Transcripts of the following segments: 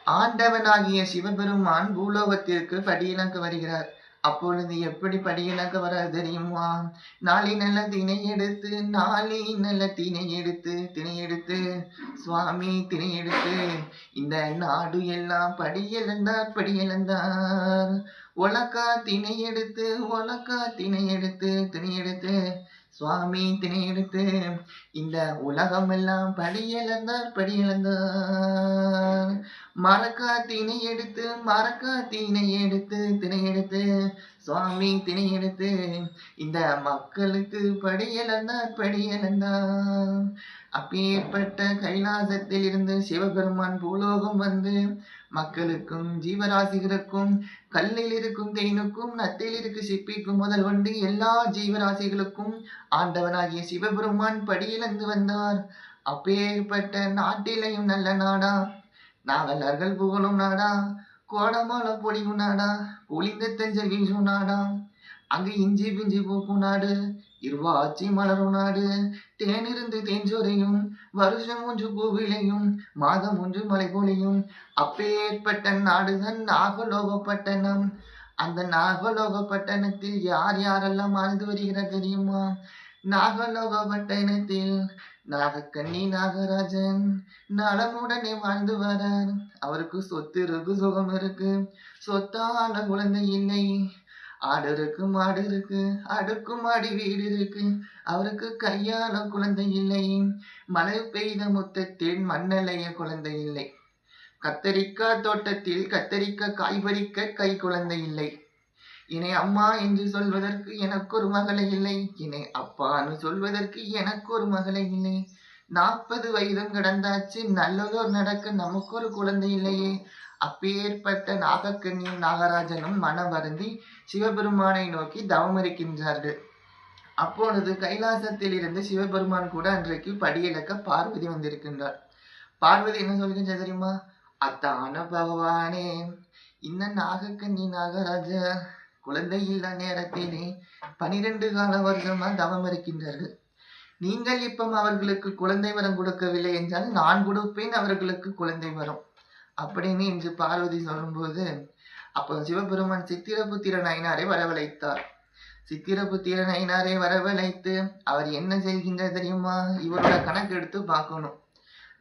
ஆண்டவனாகிய சிவபெருமான் பூலோகத்திற்கு படியிறங்க வருகிறார். அப்பொழுது எப்படி படியிறங்க வரார் தெரியுமா? திணை எடுத்து சுவாமி திணை எடுத்து இந்த நாடு எல்லாம் படியிழந்தார். ஒலக்கா திணை எடுத்து சுவாமி திணை எடுத்து இந்த உலகம் எல்லாம் படியிழந்தார். மரக்கா திணை எடுத்து சுவாமி திணை எடுத்து இந்த மக்களுக்கு படியிழந்தார். அப்பேற்பட்ட கைலாசத்தில் இருந்து சிவபெருமான் பூலோகம் வந்து மக்களுக்கும் ஜீவராசிகளுக்கும் கல்லில் இருக்கும் தேனுக்கும் நத்தில் இருக்கு சிப்பிக்கும் முதல் கொண்டு எல்லா ஜீவராசிகளுக்கும் ஆண்டவனாகிய சிவபெருமான் படியிழந்து வந்தார். அப்பேற்பட்ட நாட்டிலையும் நல்ல நாடா, நாவலர்கள் புகழும் நாடா, கோடமால பொழியும் நாடா, குளிந்த தெஞ்சல் வீசும் நாடா, அங்கு இஞ்சி பிஞ்சி பூக்கும் நாடு, இருவாச்சி மலரும் நாடு, தேனிருந்து தேஞ்சொரையும் வருஷம் ஒன்று பூவிலையும் மாதம் ஒன்று மலை பொழியும் அப்பேற்பட்ட நாடுதான் நாகலோகப்பட்டணம். அந்த நாகலோகப்பட்டணத்தில் யார் யாரெல்லாம் வாழ்ந்து வருகிறார் தெரியுமா? நாகலோகப்பட்டணத்தில் நாகக்கண்ணி நாகராஜன் நலமுடனே வாழ்ந்து வரார். அவருக்கு சொத்து இருக்கு, சுகம் இருக்கு, சொத்தான குழந்தை இல்லை. ஆடு இருக்கு, மாடு இருக்கு, அடுக்குமாடி வீடு இருக்கு. அவருக்கு கையால குழந்தை இல்லை. மழை பெய்த முத்தத்தில் மண்ணலைய குழந்தை இல்லை. கத்தரிக்காய் தோட்டத்தில் கத்தரிக்காய் காய் பறிக்க கை குழந்தை இல்லை. என்னை அம்மா என்று சொல்வதற்கு எனக்கு ஒரு மகளை இல்லை. என்னை அப்பான்னு சொல்வதற்கு எனக்கு ஒரு மகளை இல்லை. 40 வயதும் கடந்தாச்சு, நல்லதோர் நடக்க நமக்கு ஒரு குழந்தை இல்லையே. அப்பேற்பட்ட நாகக்கண்ணியும் நாகராஜனும் மனம் வருந்தி சிவபெருமானை நோக்கி தவம் இருக்கின்றார்கள். அப்பொழுது கைலாசத்தில் இருந்து சிவபெருமான் கூட அன்றைக்கு படியிழக்க பார்வதி வந்திருக்கின்றார். பார்வதி என்ன சொல்கின்ற தெரியுமா? அத்தான பகவானே, இன்னும் நாகக்கண்ணி நாகராஜா குழந்தை இல்லா நேரத்திலே 12 கால வருஷமா தவம் இருக்கின்றார்கள். நீங்கள் இப்போ அவர்களுக்கு குழந்தை வரம் கொடுக்கவில்லை என்றால் நான் கொடுப்பேன் அவர்களுக்கு குழந்தை வரும் அப்படின்னு என்று பார்வதி சொல்லும்போது, அப்போ சிவபெருமான் சித்திரபுத்திர நயினாரை வரவழைத்தார். சித்திரபுத்திர நயினாரை வரவழைத்து அவர் என்ன செய்கின்றார் தெரியுமா? இவரோட கணக்கு எடுத்து பார்க்கணும்.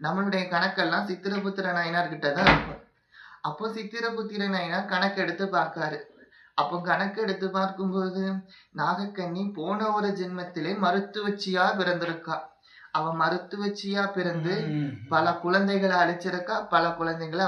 நம்மளுடைய கணக்கெல்லாம் சித்திரபுத்திர நயினார் கிட்ட தான் இருக்கும். அப்போ சித்திரபுத்திர நயினார் கணக்கு எடுத்து பார்க்காரு. அப்போ கணக்கு எடுத்து பார்க்கும்போது நாகக்கண்ணி போன ஒரு ஜென்மத்திலே மருத்துவச்சியா பிறந்திருக்கா. அவ மருத்துவச்சியா பிறந்து பல குழந்தைகளை அழிச்சிருக்கா, பல குழந்தைகளை